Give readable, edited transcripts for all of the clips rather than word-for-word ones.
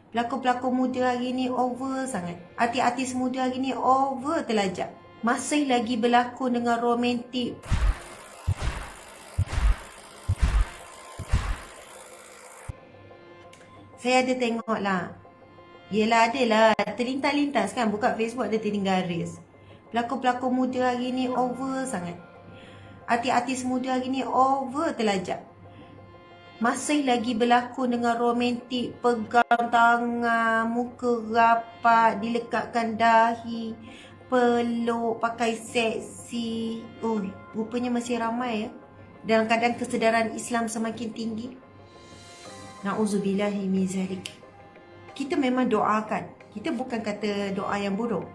Pelakon-pelakon muda hari ni over sangat. Artis-artis muda hari ni over terlajak. Masih lagi berlakon dengan romantik. Saya ada tengok lah. Yelah, adalah terlintas-lintas kan. Buka Facebook ada tergaris. Pelakon-pelakon muda hari ni over sangat. Artis-artis muda hari ni over terlajak. Masih lagi berlakon dengan romantik, pegang tangan, muka rapat, dilekatkan dahi, peluk, pakai seksi. Oh, rupanya masih ramai ya. Dalam keadaan kesedaran Islam semakin tinggi. Na'udzubillahi min zalik. Kita memang doakan. Kita bukan kata doa yang buruk.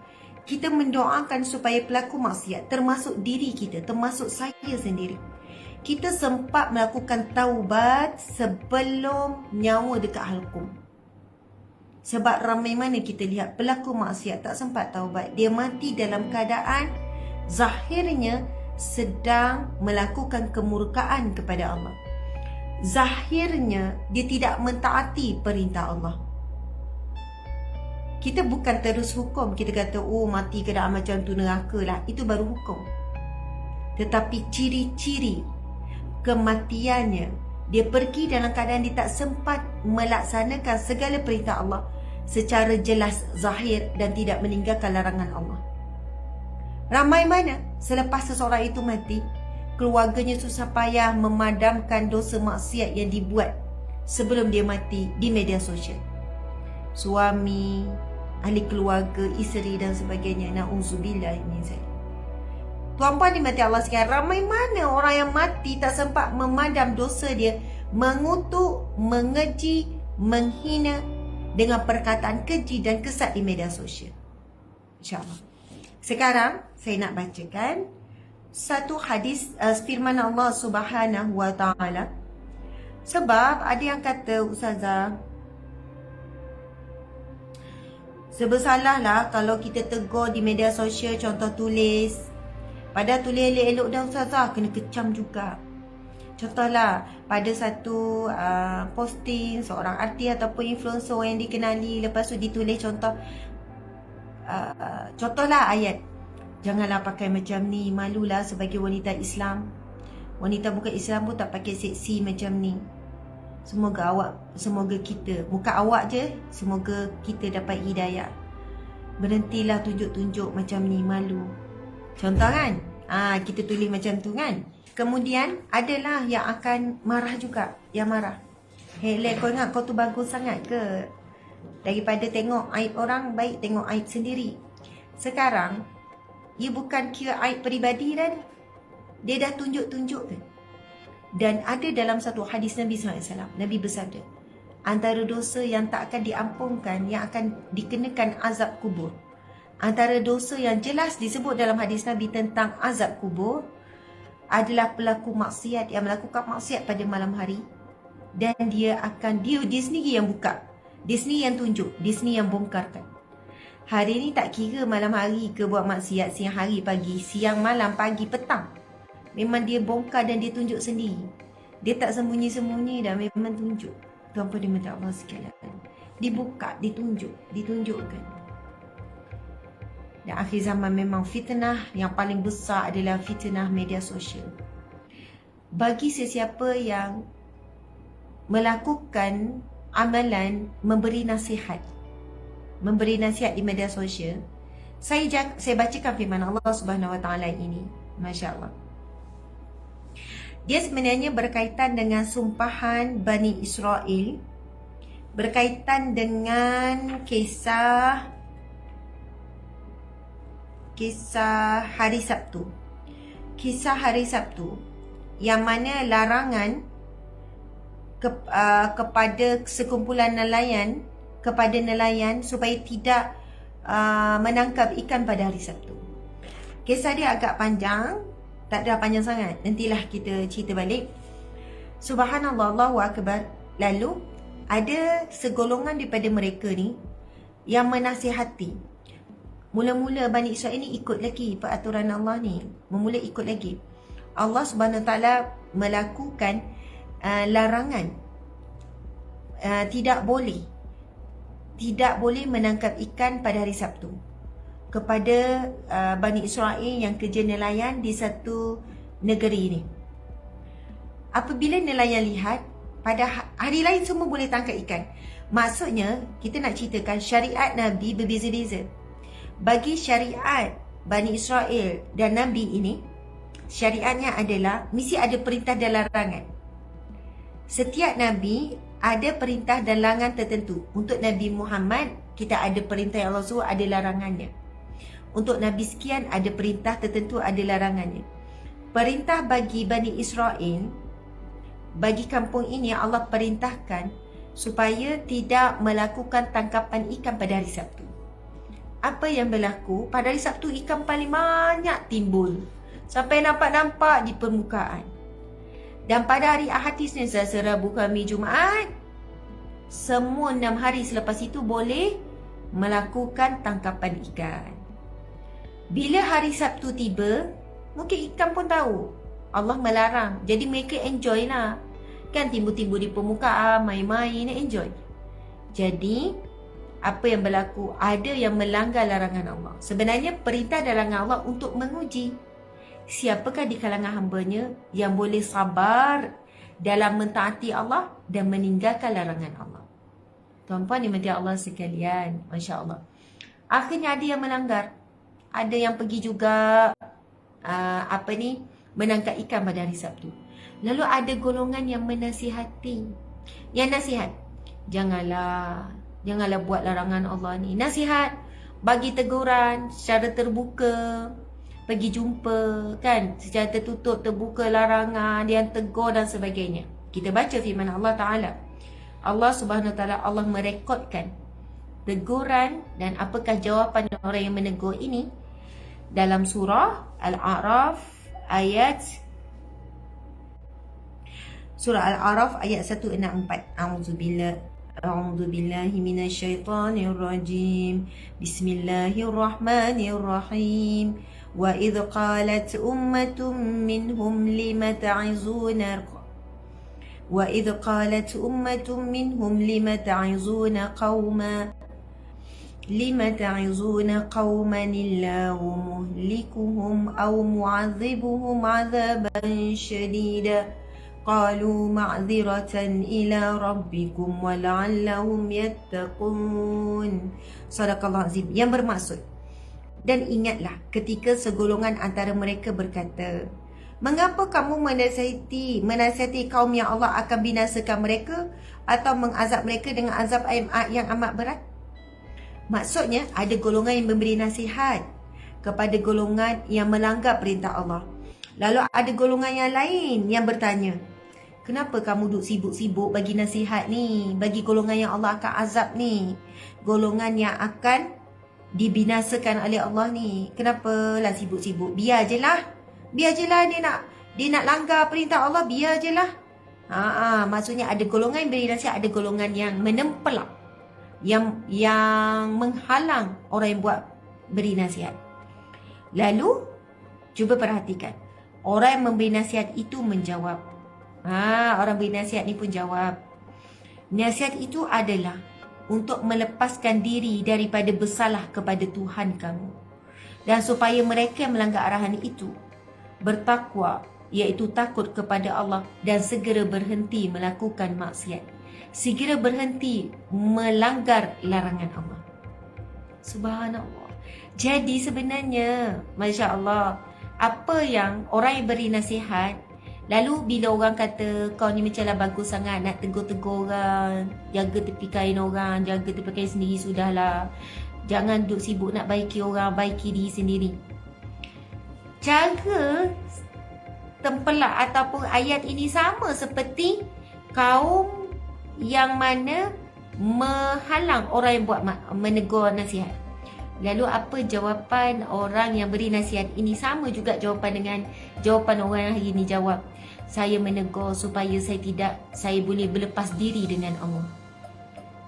Kita mendoakan supaya pelaku maksiat, termasuk diri kita, termasuk saya sendiri, kita sempat melakukan taubat sebelum nyawa dekat halkum. Sebab ramai mana kita lihat pelaku maksiat tak sempat taubat. Dia mati dalam keadaan zahirnya sedang melakukan kemurkaan kepada Allah. Zahirnya dia tidak mentaati perintah Allah. Kita bukan terus hukum. Kita kata, oh mati keadaan macam tu neraka lah. Itu baru hukum. Tetapi ciri-ciri kematiannya, dia pergi dalam keadaan dia tak sempat melaksanakan segala perintah Allah secara jelas, zahir dan tidak meninggalkan larangan Allah. Ramai mana selepas seseorang itu mati, keluarganya susah payah memadamkan dosa maksiat yang dibuat sebelum dia mati di media sosial. Suami, ahli keluarga, isteri dan sebagainya. Na'udzubillah min zalik. Tuan-puan dimati Allah sekalian, ramai mana orang yang mati tak sempat memadam dosa dia, mengutuk, mengeji, menghina dengan perkataan keji dan kesat di media sosial. InsyaAllah. Sekarang saya nak bacakan satu hadis firman Allah Subhanahu wa ta'ala. Sebab ada yang kata, Ustazah, sebersalah lah kalau kita tegur di media sosial, contoh tulis. Padahal tulis elok-elok dah Ustazah, kena kecam juga. Contohlah, pada satu posting seorang artis ataupun influencer yang dikenali, lepas tu ditulis contohlah ayat, janganlah pakai macam ni, malulah sebagai wanita Islam. Wanita bukan Islam pun tak pakai seksi macam ni. Semoga kita, bukan awak je, semoga kita dapat hidayah. Berhentilah tunjuk-tunjuk macam ni, malu. Contoh kan? Kita tulis macam tu kan? Kemudian adalah yang akan marah juga. Yang marah. Hele, kau ingat kau tu bagus sangat ke? Daripada tengok aib orang, baik tengok aib sendiri. Sekarang, ia bukan kira aib peribadi dah. Dia dah tunjuk-tunjukkan. Dan ada dalam satu hadis Nabi SAW, Nabi bersabda, antara dosa yang tak akan diampunkan, yang akan dikenakan azab kubur. Antara dosa yang jelas disebut dalam hadis Nabi tentang azab kubur adalah pelaku maksiat yang melakukan maksiat pada malam hari. Dan dia sendiri yang buka, dia sendiri yang tunjuk, dia sendiri yang bongkarkan. Hari ni tak kira malam hari ke buat maksiat, siang hari, pagi, siang, malam, pagi, petang, memang dia bongkar dan dia tunjuk sendiri. Dia tak sembunyi-sembunyi dah, memang tunjuk. Tuan-puan dimati Allah sekalian, dibuka, ditunjukkan. Dan akhir zaman memang fitnah yang paling besar adalah fitnah media sosial. Bagi sesiapa yang melakukan amalan memberi nasihat di media sosial, saya bacakan firman Allah Subhanahu wa ta'ala ini. Masya Allah. Dia sebenarnya berkaitan dengan sumpahan Bani Israel, berkaitan dengan kisah hari Sabtu. Kisah hari Sabtu yang mana larangan kepada sekumpulan nelayan, kepada nelayan supaya tidak menangkap ikan pada hari Sabtu. Kisah dia agak panjang, tak ada panjang sangat. Nantilah kita cerita balik. Subhanallah, Allahu Akbar. Lalu ada segolongan daripada mereka ni yang menasihati. Mula-mula Bani Israel ni ikut lagi peraturan Allah ni. Memula ikut lagi. Allah Subhanahu Wa Taala melakukan larangan. Tidak boleh tidak boleh menangkap ikan pada hari Sabtu kepada Bani Israel yang kerja nelayan di satu negeri ini. Apabila nelayan lihat, pada hari lain semua boleh tangkap ikan. Maksudnya, kita nak ceritakan syariat Nabi berbeza-beza. Bagi syariat Bani Israel dan Nabi ini, syariatnya adalah mesti ada perintah dan larangan. Setiap Nabi ada perintah dan larangan tertentu. Untuk Nabi Muhammad, kita ada perintah yang Allah suruh, ada larangannya. Untuk Nabi sekian, ada perintah tertentu, ada larangannya. Perintah bagi Bani Israel, bagi kampung ini Allah perintahkan supaya tidak melakukan tangkapan ikan pada hari Sabtu. Apa yang berlaku? Pada hari Sabtu ikan paling banyak timbul, sampai nampak-nampak di permukaan. Dan pada hari Ahad, Isnin, Selasa, Rabu, Khamis, Jumaat, semua 6 hari selepas itu boleh melakukan tangkapan ikan. Bila hari Sabtu tiba, mungkin ikan pun tahu Allah melarang, jadi mereka enjoy lah. Kan timbul-timbul di permukaan, main-main, enjoy. Jadi, apa yang berlaku? Ada yang melanggar larangan Allah. Sebenarnya perintah dan larangan Allah untuk menguji siapakah di kalangan hamba-Nya yang boleh sabar dalam mentaati Allah dan meninggalkan larangan Allah. Tuan-puan dimati Allah sekalian, Masya Allah. Akhirnya ada yang melanggar. Ada yang pergi juga menangkap ikan pada hari Sabtu. Lalu ada golongan yang menasihati. Yang nasihat, janganlah buat larangan Allah ni. Nasihat, bagi teguran secara terbuka, pergi jumpa kan, secara tertutup, terbuka larangan, yang tegur dan sebagainya. Kita baca firman Allah Ta'ala. Allah Subhanahu Wa Ta'ala, Allah merekodkan teguran dan apakah jawapan orang yang menegur ini dalam surah Al-A'raf ayat 164. A'udzubillahi minasyaitonirrajim. Bismillahirrahmanirrahim. Wa idh qalat ummatum minhum lima ta'izuna قوما الله مهلكهم أو معذبهم عذابا شديدا قالوا معذرة إلى ربكم ولعلهم يتقون. Sadaqallahu azim. Yang bermaksud, dan ingatlah ketika segolongan antara mereka berkata, mengapa kamu menasihati kaum yang Allah akan binasakan mereka atau mengazab mereka dengan azab yang amat berat? Maksudnya, ada golongan yang memberi nasihat kepada golongan yang melanggar perintah Allah. Lalu ada golongan yang lain yang bertanya, kenapa kamu duk sibuk-sibuk bagi nasihat ni, bagi golongan yang Allah akan azab ni, golongan yang akan dibinasakan oleh Allah ni? Kenapa lah sibuk-sibuk? Biar je lah dia nak langgar perintah Allah, biar je lah. Maksudnya ada golongan yang beri nasihat, ada golongan yang menempelak, yang menghalang orang yang beri nasihat. Lalu cuba perhatikan, orang yang memberi nasihat itu menjawab. Orang beri nasihat ni pun jawab. Nasihat itu adalah untuk melepaskan diri daripada bersalah kepada Tuhan kamu, dan supaya mereka yang melanggar arahan itu bertakwa, iaitu takut kepada Allah, dan segera berhenti melakukan maksiat, segera berhenti melanggar larangan Allah. Subhanallah. Jadi sebenarnya, Masya Allah, apa yang orang yang beri nasihat, lalu bila orang kata kau ni macam lah bagus sangat nak tegur-tegur orang, jaga tepi kain orang, jaga tepi kain sendiri, sudahlah, jangan duk sibuk nak baiki orang, baiki diri sendiri. Cara tempelak ataupun ayat ini sama seperti kaum yang mana menghalang orang yang menegur nasihat. Lalu apa jawapan orang yang beri nasihat ini? Sama juga jawapan dengan jawapan orang yang hari ini jawab, saya menegur supaya saya boleh berlepas diri dengan Allah.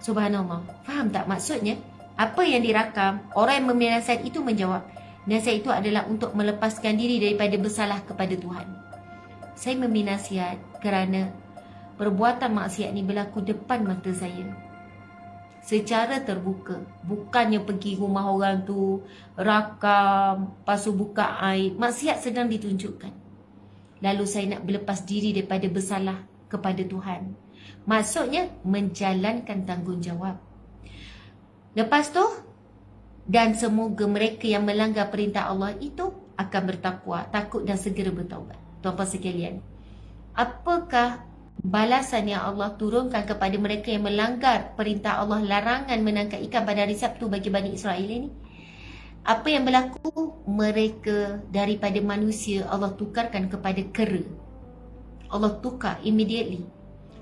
Subhanallah. Faham tak maksudnya? Apa yang dirakam, orang yang memberi nasihat itu menjawab, nasihat itu adalah untuk melepaskan diri daripada bersalah kepada Tuhan. Saya memberi nasihat kerana perbuatan maksiat ni berlaku depan mata saya. secara terbuka. Bukannya pergi rumah orang tu, rakam, lepas tu buka aib. Maksiat sedang ditunjukkan. Lalu saya nak berlepas diri daripada bersalah kepada Tuhan. Maksudnya menjalankan tanggungjawab. Lepas tu, dan semoga mereka yang melanggar perintah Allah itu akan bertakwa, takut dan segera bertaubat. Tuan-tuan sekalian, apakah balasan yang Allah turunkan kepada mereka yang melanggar perintah Allah, larangan menangkap ikan pada hari Sabtu bagi Bani Israel ini? Apa yang berlaku? Mereka daripada manusia Allah tukarkan kepada kera. Allah tukar immediately.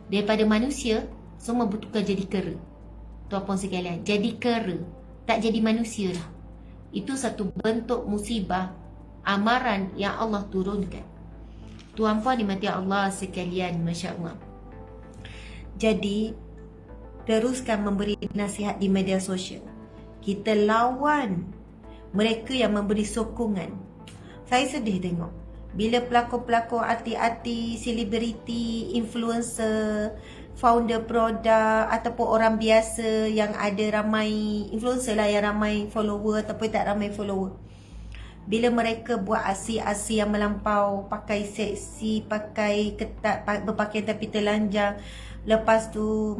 Daripada manusia, semua bertukar jadi kera. Tuan-puan sekalian, jadi kera, tak jadi manusia lah. Itu satu bentuk musibah, amaran yang Allah turunkan. Tuan-puan dimati Allah sekalian, Masya Allah. Jadi, teruskan memberi nasihat di media sosial. Kita lawan mereka yang memberi sokongan. Saya sedih tengok bila pelakon-pelakon artis-artis, selebriti, influencer, founder produk ataupun orang biasa yang ada ramai influencer lah, yang ramai follower ataupun tak ramai follower, bila mereka buat aksi-aksi yang melampau, pakai seksi, pakai ketat, berpakaian tapi telanjang, lepas tu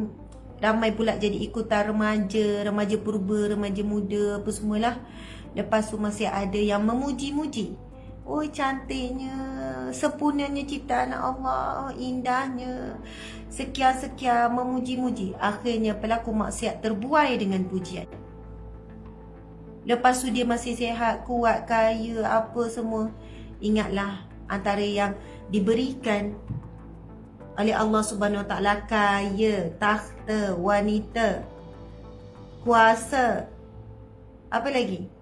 ramai pula jadi ikutan remaja, remaja purba, remaja muda, apa semualah. Lepas tu masih ada yang memuji-muji. Oh, cantiknya, sempurnanya ciptaan Allah, indahnya, sekian-sekian, memuji-muji. Akhirnya pelaku maksiat terbuai dengan pujian. Lepas tu dia masih sihat, kuat, kaya, apa semua. Ingatlah, antara yang diberikan oleh Allah Subhanahu Wa Taala, kaya, takhta, wanita, kuasa, apa lagi?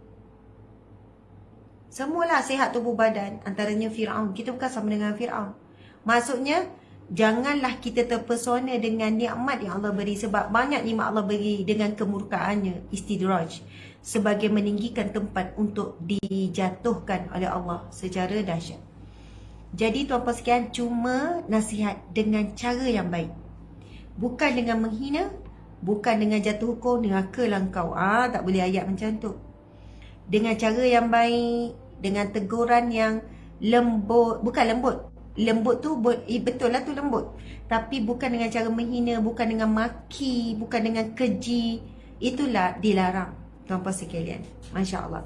Semualah sihat tubuh badan. Antaranya Fir'aun. Kita bukan sama dengan Fir'aun. Maksudnya, janganlah kita terpesona dengan nikmat yang Allah beri. Sebab banyak nikmat Allah beri dengan kemurkaannya, istidraj, sebagai meninggikan tempat untuk dijatuhkan oleh Allah secara dahsyat. Jadi tuan-puan sekalian, cuma nasihat dengan cara yang baik. Bukan dengan menghina, bukan dengan jatuh hukum, dengan kelangkau. Tak boleh ayat macam tu. Dengan cara yang baik, dengan teguran yang lembut. Bukan lembut. Lembut tu, betul lah tu lembut. Tapi bukan dengan cara menghina, bukan dengan maki, bukan dengan keji. Itulah dilarang, tuan-puan sekalian. Masya Allah.